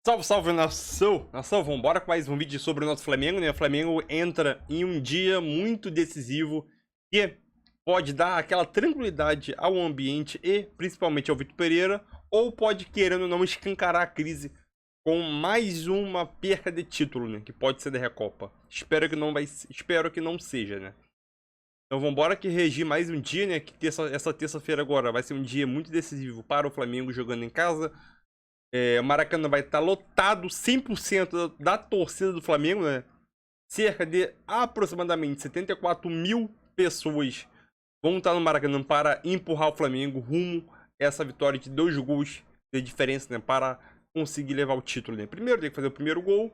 Salve, salve, nação! Nação, vambora com mais um vídeo sobre o nosso Flamengo, né? O Flamengo entra em um dia muito decisivo que pode dar aquela tranquilidade ao ambiente e principalmente ao Vitor Pereira, ou pode, querendo ou não, escancarar a crise com mais uma perca de título, né? Que pode ser da Recopa. Espero que não seja, né? Então vambora que regir mais um dia, né? Que essa terça-feira agora vai ser um dia muito decisivo para o Flamengo jogando em casa. O Maracanã vai estar lotado 100% da torcida do Flamengo, né? Cerca de aproximadamente 74 mil pessoas vão estar no Maracanã para empurrar o Flamengo rumo a essa vitória de 2 gols de diferença, né? Para conseguir levar o título, né? Primeiro tem que fazer o primeiro gol,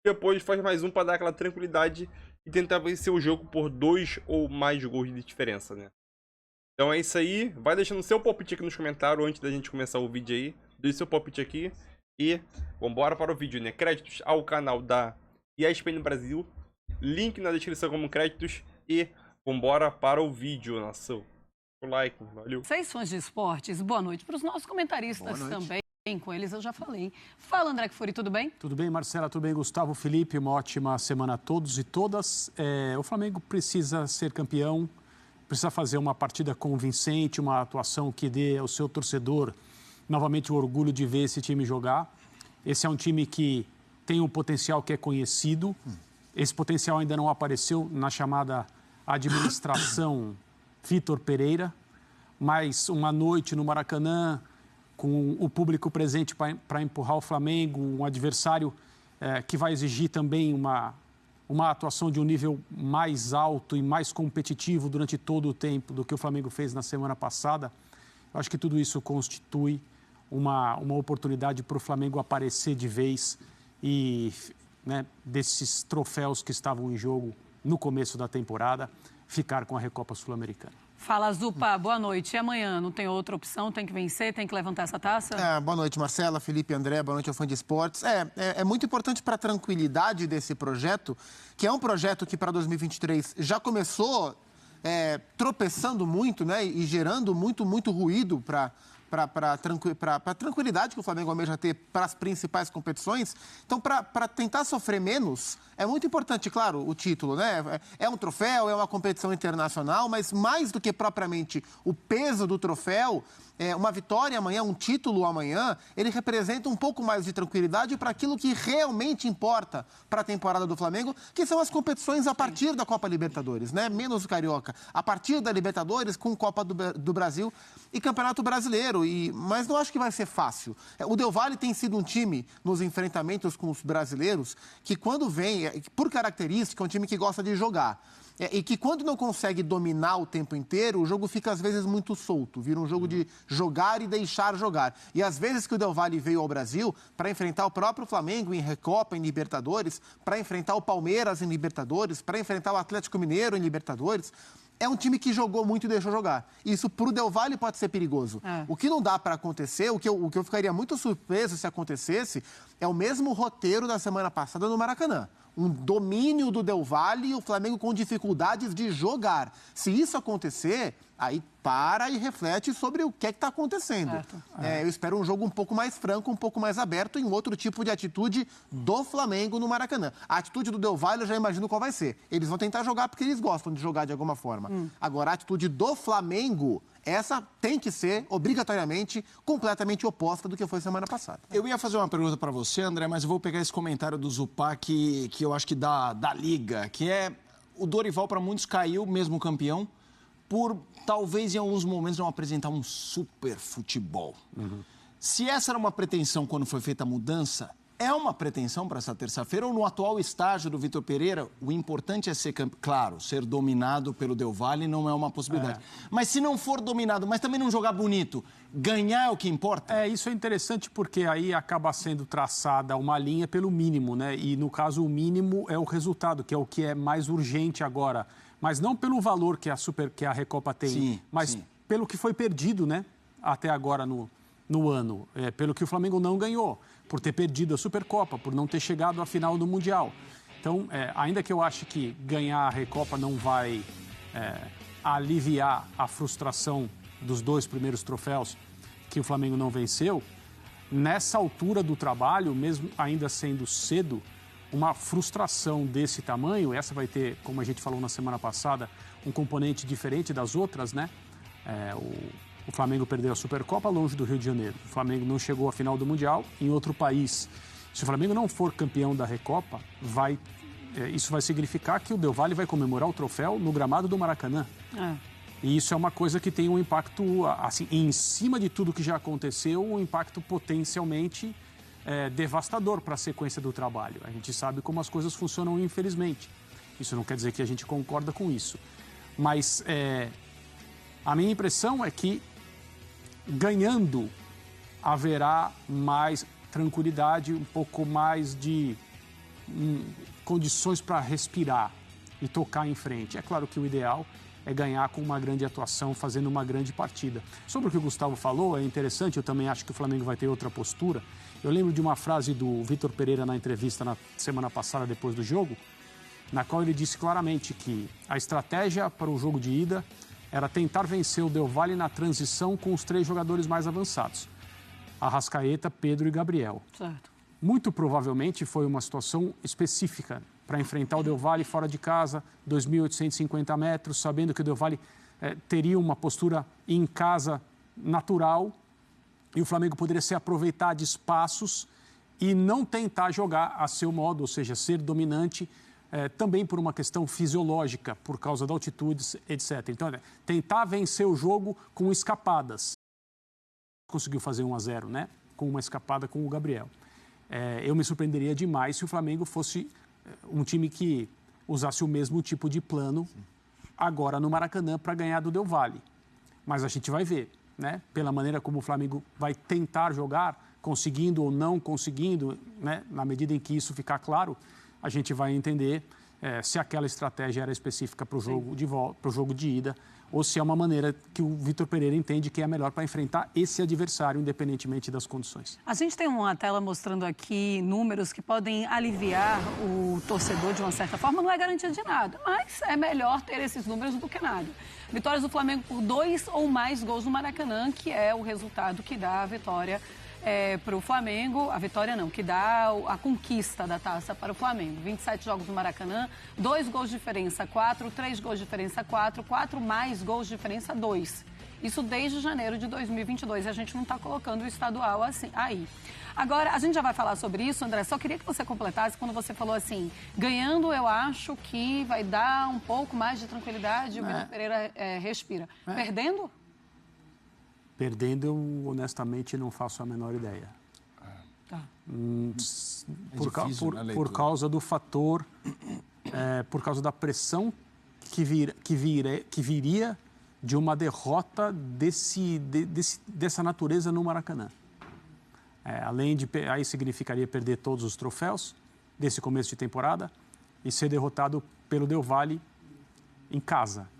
depois faz mais um para dar aquela tranquilidade e tentar vencer o jogo por 2 ou mais gols de diferença, né? Então é isso aí, vai deixando seu palpite aqui nos comentários antes da gente começar o vídeo aí. Deixe seu palpite aqui e vambora para o vídeo, né? Créditos ao canal da ESPN Brasil, link na descrição como créditos e vambora para o vídeo, nação. O like, valeu. 6 fãs de esportes, boa noite para os nossos comentaristas também. Com eles eu já falei. Fala, André Kfouri, tudo bem? Tudo bem, Marcela, tudo bem, Gustavo, Felipe, uma ótima semana a todos e todas. O Flamengo precisa ser campeão, precisa fazer uma partida convincente, uma atuação que dê ao seu torcedor novamente o orgulho de ver esse time jogar. Esse é um time que tem um potencial que é conhecido. Esse potencial ainda não apareceu na chamada administração Vitor Pereira, mas uma noite no Maracanã, com o público presente para empurrar o Flamengo, um adversário que vai exigir também uma atuação de um nível mais alto e mais competitivo durante todo o tempo do que o Flamengo fez na semana passada. Eu acho que tudo isso constitui uma oportunidade para o Flamengo aparecer de vez e, né, desses troféus que estavam em jogo no começo da temporada, ficar com a Recopa Sul-Americana. Fala, Zupa, boa noite. E amanhã não tem outra opção? Tem que vencer, tem que levantar essa taça? Boa noite, Marcela, Felipe, André, boa noite ao fã de esportes. É muito importante para a tranquilidade desse projeto, que é um projeto que para 2023 já começou tropeçando muito, né, e gerando muito ruído para a tranquilidade que o Flamengo almeja ter para as principais competições. Então, para tentar sofrer menos, é muito importante, claro, o título, né? É um troféu, é uma competição internacional, mas mais do que propriamente o peso do troféu, uma vitória amanhã, um título amanhã, ele representa um pouco mais de tranquilidade para aquilo que realmente importa para a temporada do Flamengo, que são as competições a partir da Copa Libertadores, né? Menos o Carioca. A partir da Libertadores, com Copa do Brasil e Campeonato Brasileiro. Mas não acho que vai ser fácil. O Del Valle tem sido um time, nos enfrentamentos com os brasileiros, que quando vem, por característica, é um time que gosta de jogar. E que quando não consegue dominar o tempo inteiro, o jogo fica às vezes muito solto. Vira um jogo de jogar e deixar jogar. E às vezes que o Del Valle veio ao Brasil para enfrentar o próprio Flamengo em Recopa, em Libertadores, para enfrentar o Palmeiras em Libertadores, para enfrentar o Atlético Mineiro em Libertadores, é um time que jogou muito e deixou jogar. Isso para o Del Valle pode ser perigoso. O que não dá para acontecer, o que eu ficaria muito surpreso se acontecesse, é o mesmo roteiro da semana passada no Maracanã. Um domínio do Del Valle e o Flamengo com dificuldades de jogar. Se isso acontecer, aí para e reflete sobre o que está acontecendo. Eu espero um jogo um pouco mais franco, um pouco mais aberto, em outro tipo de atitude do Flamengo no Maracanã. A atitude do Del Valle eu já imagino qual vai ser. Eles vão tentar jogar porque eles gostam de jogar de alguma forma. Agora, a atitude do Flamengo, essa tem que ser, obrigatoriamente, completamente oposta do que foi semana passada. Eu ia fazer uma pergunta para você, André, mas eu vou pegar esse comentário do Zupá que eu acho que da Liga, que é o Dorival, para muitos, caiu, mesmo campeão, por talvez em alguns momentos não apresentar um super futebol. Se essa era uma pretensão quando foi feita a mudança, é uma pretensão para essa terça-feira ou no atual estágio do Vitor Pereira, o importante é ser, claro, ser dominado pelo Del Valle não é uma possibilidade. Mas se não for dominado, mas também não jogar bonito, ganhar é o que importa? Isso é interessante porque aí acaba sendo traçada uma linha pelo mínimo, né? E no caso o mínimo é o resultado, que é o que é mais urgente agora. Mas não pelo valor que a Recopa tem, mas pelo que foi perdido, né? Até agora no ano, pelo que o Flamengo não ganhou, por ter perdido a Supercopa, por não ter chegado à final do Mundial. Então, ainda que eu ache que ganhar a Recopa não vai aliviar a frustração dos 2 primeiros troféus que o Flamengo não venceu, nessa altura do trabalho, mesmo ainda sendo cedo, uma frustração desse tamanho, essa vai ter, como a gente falou na semana passada, um componente diferente das outras, né? O Flamengo perdeu a Supercopa longe do Rio de Janeiro. O Flamengo não chegou à final do Mundial em outro país. Se o Flamengo não for campeão da Recopa, isso vai significar que o Del Valle vai comemorar o troféu no gramado do Maracanã. E isso é uma coisa que tem um impacto, assim, em cima de tudo que já aconteceu, um impacto potencialmente devastador para a sequência do trabalho. A gente sabe como as coisas funcionam, infelizmente. Isso não quer dizer que a gente concorda com isso. Mas a minha impressão é que, ganhando, haverá mais tranquilidade, um pouco mais de condições para respirar e tocar em frente. É claro que o ideal é ganhar com uma grande atuação, fazendo uma grande partida. Sobre o que o Gustavo falou, é interessante, eu também acho que o Flamengo vai ter outra postura. Eu lembro de uma frase do Vitor Pereira na entrevista na semana passada, depois do jogo, na qual ele disse claramente que a estratégia para o jogo de ida era tentar vencer o Del Valle na transição com os 3 jogadores mais avançados: Arrascaeta, Pedro e Gabriel. Certo. Muito provavelmente foi uma situação específica para enfrentar o Del Valle fora de casa, 2.850 metros, sabendo que o Del Valle teria uma postura em casa natural e o Flamengo poderia se aproveitar de espaços e não tentar jogar a seu modo, ou seja, ser dominante, também por uma questão fisiológica, por causa da altitude, etc. Então, tentar vencer o jogo com escapadas. Conseguiu fazer 1-0, né? Com uma escapada com o Gabriel. Eu me surpreenderia demais se o Flamengo fosse um time que usasse o mesmo tipo de plano agora no Maracanã para ganhar do Del Valle. Mas a gente vai ver, né? Pela maneira como o Flamengo vai tentar jogar, conseguindo ou não conseguindo, né? Na medida em que isso ficar claro, a gente vai entender se aquela estratégia era específica para o jogo de volta, para o jogo de ida, ou se é uma maneira que o Vitor Pereira entende que é melhor para enfrentar esse adversário, independentemente das condições. A gente tem uma tela mostrando aqui números que podem aliviar o torcedor de uma certa forma. Não é garantia de nada, mas é melhor ter esses números do que nada. Vitórias do Flamengo por 2 ou mais gols no Maracanã, que é o resultado que dá a vitória para o Flamengo, a vitória não, que dá a conquista da taça para o Flamengo. 27 jogos no Maracanã, 2 gols de diferença, 4, 3 gols de diferença, 4, 4 mais gols de diferença, 2. Isso desde janeiro de 2022, e a gente não está colocando o estadual assim, aí. Agora, a gente já vai falar sobre isso, André, só queria que você completasse quando você falou assim, ganhando eu acho que vai dar um pouco mais de tranquilidade, o Vitor Pereira respira. Perdendo? Perdendo, eu honestamente não faço a menor ideia. Tá. Por causa do fator, por causa da pressão que viria de uma derrota dessa natureza no Maracanã. Além de, aí significaria perder todos os troféus desse começo de temporada e ser derrotado pelo Del Valle em casa.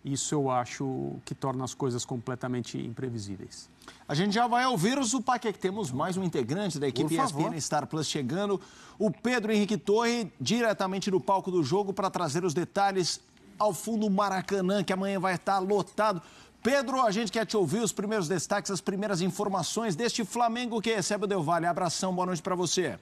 Isso eu acho que torna as coisas completamente imprevisíveis. A gente já vai ouvir o Zupac, que temos mais um integrante da equipe ESPN Star Plus chegando. O Pedro Henrique Torre, diretamente do palco do jogo, para trazer os detalhes ao fundo Maracanã, que amanhã vai estar lotado. Pedro, a gente quer te ouvir, os primeiros destaques, as primeiras informações deste Flamengo que recebe o Del Valle. Abração, boa noite para você.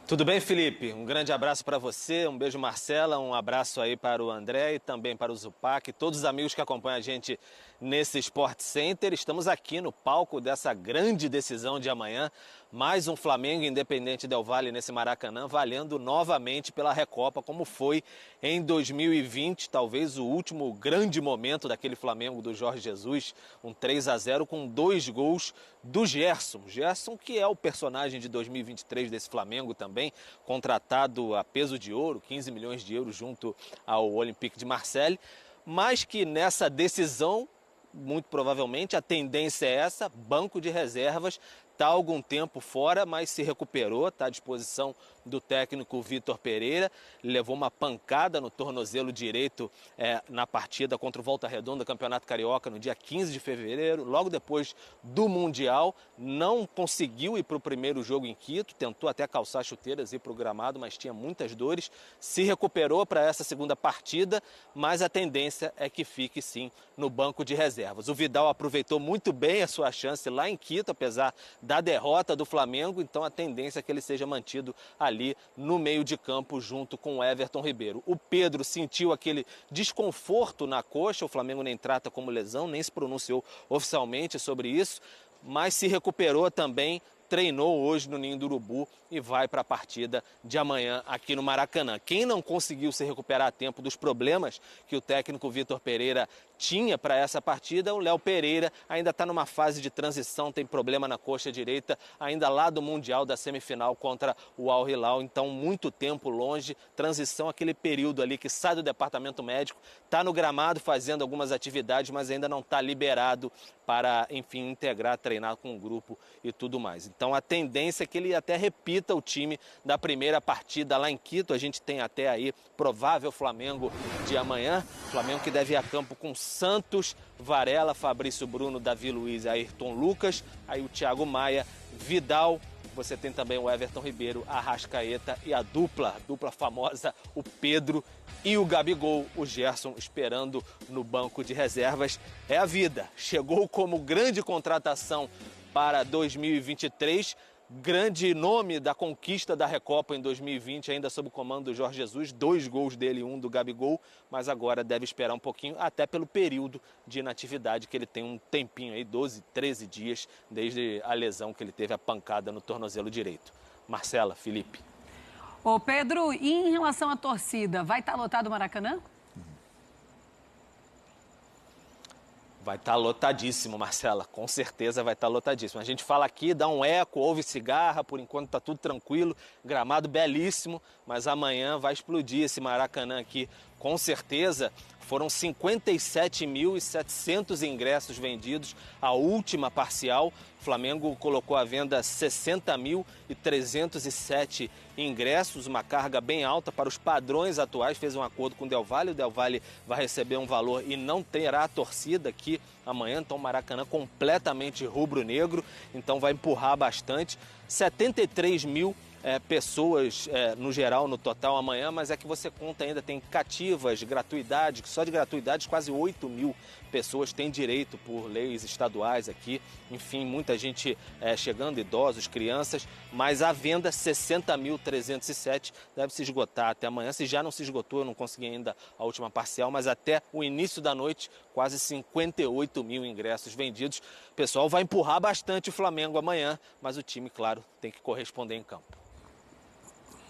Tudo bem, Felipe? Um grande abraço para você, um beijo, Marcela, um abraço aí para o André e também para o Zupac, todos os amigos que acompanham a gente nesse Sport Center. Estamos aqui no palco dessa grande decisão de amanhã, mais um Flamengo Independente Del Valle nesse Maracanã, valendo novamente pela Recopa, como foi em 2020, talvez o último grande momento daquele Flamengo do Jorge Jesus, um 3-0 com 2 gols do Gerson. Gerson, que é o personagem de 2023 desse Flamengo também, contratado a peso de ouro, 15 milhões de euros junto ao Olympique de Marseille, mas que nessa decisão, muito provavelmente, a tendência é essa, banco de reservas, está há algum tempo fora, mas se recuperou, está à disposição do técnico Vitor Pereira. Ele levou uma pancada no tornozelo direito na partida contra o Volta Redonda, Campeonato Carioca, no dia 15 de fevereiro, logo depois do Mundial. Não conseguiu ir para o primeiro jogo em Quito, tentou até calçar chuteiras e ir para o gramado, mas tinha muitas dores. Se recuperou para essa segunda partida, mas a tendência é que fique sim no banco de reservas. O Vidal aproveitou muito bem a sua chance lá em Quito, apesar da derrota do Flamengo, então a tendência é que ele seja mantido ali no meio de campo junto com o Everton Ribeiro. O Pedro sentiu aquele desconforto na coxa, o Flamengo nem trata como lesão, nem se pronunciou oficialmente sobre isso, mas se recuperou também, treinou hoje no Ninho do Urubu e vai para a partida de amanhã aqui no Maracanã. Quem não conseguiu se recuperar a tempo dos problemas que o técnico Vitor Pereira tinha para essa partida, o Léo Pereira ainda está numa fase de transição, tem problema na coxa direita, ainda lá do Mundial da semifinal contra o Al Hilal, então muito tempo longe, transição, aquele período ali que sai do departamento médico, está no gramado fazendo algumas atividades, mas ainda não está liberado para, enfim, integrar, treinar com o grupo e tudo mais. Então a tendência é que ele até repita o time da primeira partida lá em Quito. A gente tem até aí provável Flamengo de amanhã. Flamengo que deve ir a campo com Santos, Varela, Fabrício Bruno, Davi Luiz e Ayrton Lucas. Aí o Thiago Maia, Vidal. Você tem também o Everton Ribeiro, a Arrascaeta e a dupla famosa, o Pedro e o Gabigol, o Gerson esperando no banco de reservas. É a vida. Chegou como grande contratação para 2023, grande nome da conquista da Recopa em 2020, ainda sob o comando do Jorge Jesus, 2 gols dele, 1 do Gabigol, mas agora deve esperar um pouquinho, até pelo período de inatividade que ele tem, um tempinho aí, 12, 13 dias, desde a lesão que ele teve, a pancada no tornozelo direito. Marcela, Felipe. Ô Pedro, e em relação à torcida, vai estar lotado o Maracanã? Vai estar lotadíssimo, Marcela, com certeza vai estar lotadíssimo. A gente fala aqui, dá um eco, ouve cigarra, por enquanto está tudo tranquilo, gramado belíssimo, mas amanhã vai explodir esse Maracanã aqui, com certeza. Foram 57.700 ingressos vendidos, a última parcial. O Flamengo colocou à venda 60.307 ingressos, uma carga bem alta para os padrões atuais. Fez um acordo com o Del Valle vai receber um valor e não terá torcida aqui amanhã. Então o Maracanã completamente rubro-negro, então vai empurrar bastante. 73 mil pessoas no geral, no total amanhã, mas é que você conta ainda, tem cativas, gratuidade, só de gratuidade quase 8 mil pessoas têm direito por leis estaduais aqui, enfim, muita gente chegando, idosos, crianças, mas a venda 60.307 deve se esgotar até amanhã. Se já não se esgotou, eu não consegui ainda a última parcial, mas até o início da noite, quase 58 mil ingressos vendidos. O pessoal vai empurrar bastante o Flamengo amanhã, mas o time, claro, tem que corresponder em campo.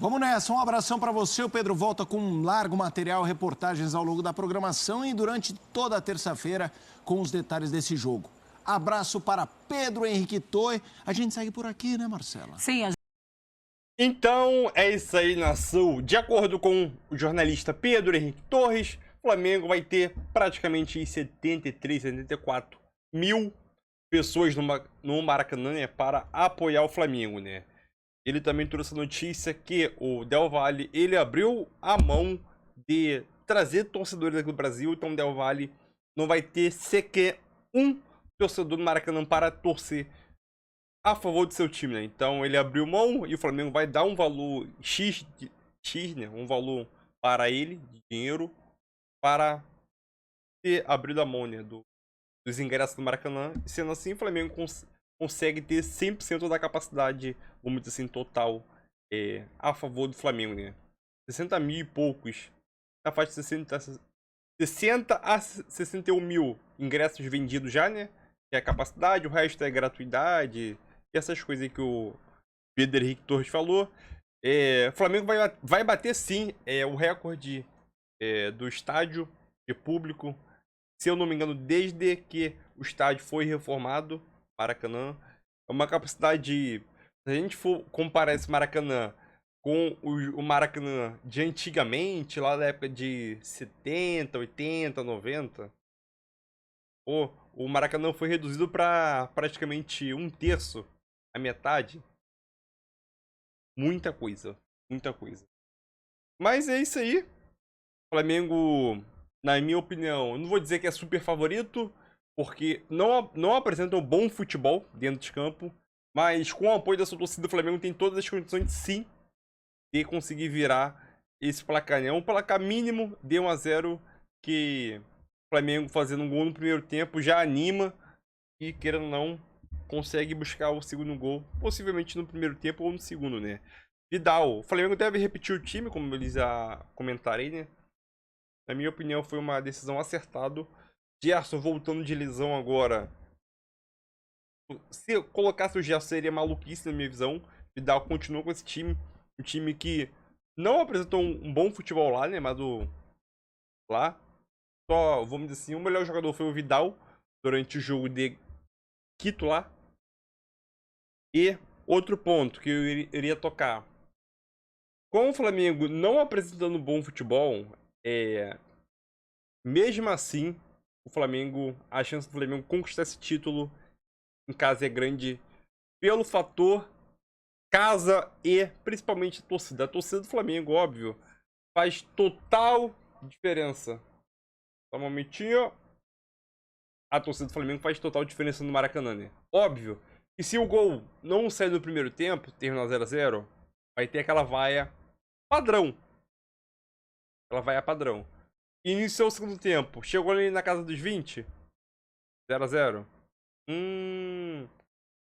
Vamos nessa, um abração para você. O Pedro volta com um largo material, reportagens ao longo da programação e durante toda a terça-feira com os detalhes desse jogo. Abraço para Pedro Henrique Toy. A gente segue por aqui, né, Marcela? Sim, Então, é isso aí, nação. De acordo com o jornalista Pedro Henrique Torres, o Flamengo vai ter praticamente 73, 74 mil pessoas no Maracanã, né, para apoiar o Flamengo, né? Ele também trouxe a notícia que o Del Valle, ele abriu a mão de trazer torcedores aqui do Brasil, então o Del Valle não vai ter sequer um torcedor do Maracanã para torcer a favor do seu time, né? Então ele abriu mão e o Flamengo vai dar um valor X, né? Um valor para ele, de dinheiro, para ter abrido a mão, né? Dos ingressos do Maracanã. E sendo assim, o Flamengo consegue ter 100% da capacidade, vamos dizer assim, total a favor do Flamengo, né? 60 mil e poucos, na faixa de 60 a 61 mil ingressos vendidos já, né? Que é a capacidade, o resto é gratuidade, e essas coisas aí que o Pedro Henrique Torres falou. O Flamengo vai bater sim o recorde do estádio de público, se eu não me engano, desde que o estádio foi reformado. Maracanã é uma capacidade, se a gente for comparar esse Maracanã com o Maracanã de antigamente, lá da época de 70, 80, 90, o Maracanã foi reduzido para praticamente 1/3, a metade. Muita coisa, muita coisa. Mas é isso aí. O Flamengo, na minha opinião, eu não vou dizer que é super favorito, porque não apresenta um bom futebol dentro de campo, mas com o apoio da sua torcida, o Flamengo tem todas as condições, sim, de conseguir virar esse placar, né? Um placar mínimo de 1-0, que o Flamengo fazendo um gol no primeiro tempo já anima e, querendo ou não, consegue buscar o segundo gol, possivelmente no primeiro tempo ou no segundo, né? Vidal, o Flamengo deve repetir o time, como eles já comentaram aí, né? Na minha opinião, foi uma decisão acertada. Gerson voltando de lesão agora. Se eu colocasse o Gerson, seria maluquice na minha visão. Vidal continua com esse time. Um time que não apresentou um bom futebol lá, né? Mas lá, só, vamos dizer assim, o melhor jogador foi o Vidal durante o jogo de Quito lá. E outro ponto que eu iria tocar. Com o Flamengo não apresentando bom futebol, mesmo assim, a chance do Flamengo conquistar esse título em casa é grande pelo fator casa e principalmente a torcida. A torcida do Flamengo, óbvio, faz total diferença. Só um momentinho. A torcida do Flamengo faz total diferença no Maracanã, né? Óbvio que se o gol não sair no primeiro tempo, terminar 0-0, vai ter aquela vaia padrão. Aquela vaia padrão. Iniciou o segundo tempo. Chegou ali na casa dos 20. 0-0.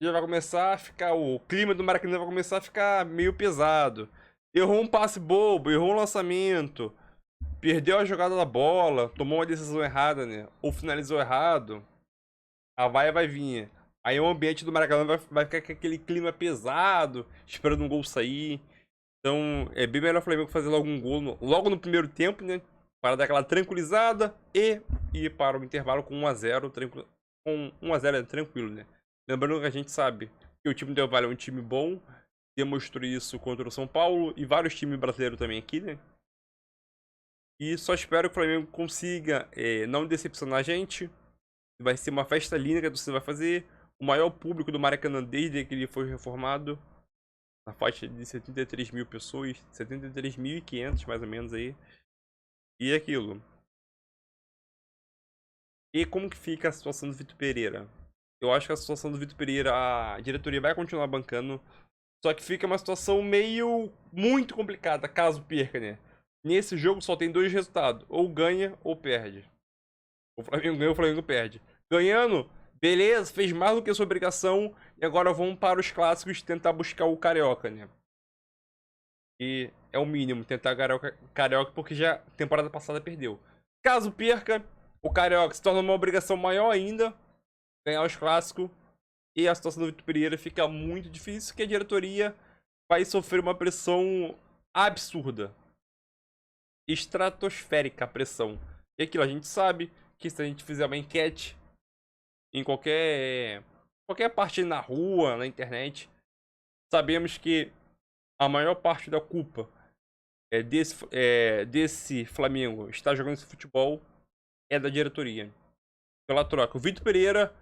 Já vai começar a ficar... O clima do Maracanã vai começar a ficar meio pesado. Errou um passe bobo. Errou um lançamento. Perdeu a jogada da bola. Tomou uma decisão errada, né? Ou finalizou errado. A vaia vai vir. Aí o ambiente do Maracanã vai ficar com aquele clima pesado. Esperando um gol sair. Então é bem melhor o Flamengo fazer logo um gol. Logo no primeiro tempo, né? Para dar aquela tranquilizada e ir para o intervalo com 1-0, com 1-0 é tranquilo, né? Lembrando que a gente sabe que o time do Del Valle é um time bom, demonstrou isso contra o São Paulo e vários times brasileiros também aqui, né? E só espero que o Flamengo consiga não decepcionar a gente. Vai ser uma festa linda que a torcida vai fazer. O maior público do Maracanã desde que ele foi reformado. Na faixa de 73 mil pessoas, 73.500 mais ou menos aí. E aquilo. E como que fica a situação do Vitor Pereira? Eu acho que a situação do Vitor Pereira, a diretoria vai continuar bancando. Só que fica uma situação muito complicada, caso perca, né? Nesse jogo só tem 2 resultados. Ou ganha ou perde. O Flamengo ganha ou o Flamengo perde. Ganhando, beleza, fez mais do que a sua obrigação. E agora vamos para os clássicos tentar buscar o Carioca, né? E é o mínimo, tentar Carioca, porque já temporada passada perdeu. Caso perca, o Carioca se torna uma obrigação maior ainda, ganhar os clássicos, e a situação do Vitor Pereira fica muito difícil, que a diretoria vai sofrer uma pressão absurda. Estratosférica a pressão. E aquilo, a gente sabe que se a gente fizer uma enquete em qualquer parte na rua, na internet, sabemos que a maior parte da culpa desse Flamengo estar jogando esse futebol é da diretoria. Pela troca. O Vitor Pereira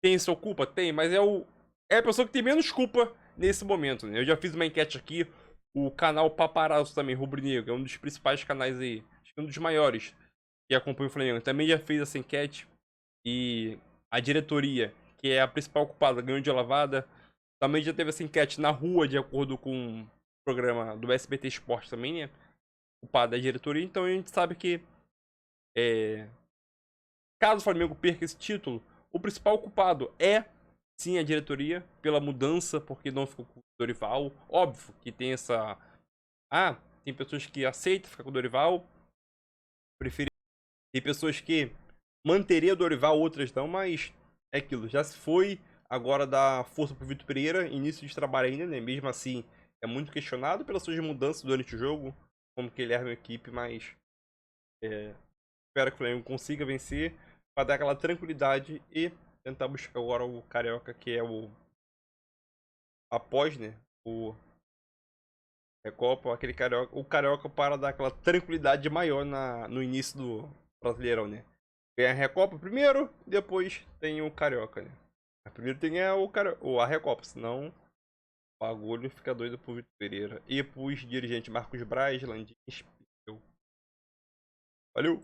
tem sua culpa? Tem, mas é a pessoa que tem menos culpa nesse momento, né? Eu já fiz uma enquete aqui. O canal Paparazzo também, Rubro-Negro, é um dos principais canais aí. Acho que é um dos maiores que acompanha o Flamengo. Também já fez essa enquete. E a diretoria, que é a principal culpada, ganhou de lavada. Também já teve essa enquete na rua, de acordo com o programa do SBT Esporte também, né? Culpada da diretoria. Então a gente sabe que caso o Flamengo perca esse título, o principal culpado é sim a diretoria, pela mudança, porque não ficou com o Dorival. Óbvio que tem essa... tem pessoas que aceitam ficar com o Dorival, tem pessoas que manteriam o Dorival, outras não, mas é aquilo, já se foi. Agora dá força pro Vitor Pereira, início de trabalho ainda, né? Mesmo assim, é muito questionado pelas suas mudanças durante o jogo, como que ele arma a equipe, mas espero que o Flamengo consiga vencer para dar aquela tranquilidade e tentar buscar agora o Carioca, que é o após, né? O Recopa, aquele Carioca, o Carioca para dar aquela tranquilidade maior no início do Brasileirão, né? Ganha a Recopa primeiro, depois tem o Carioca, né? Primeiro tem a Recopa, senão O bagulho fica doido pro Vitor Pereira. E pros dirigentes Marcos Braz, Landim. Valeu!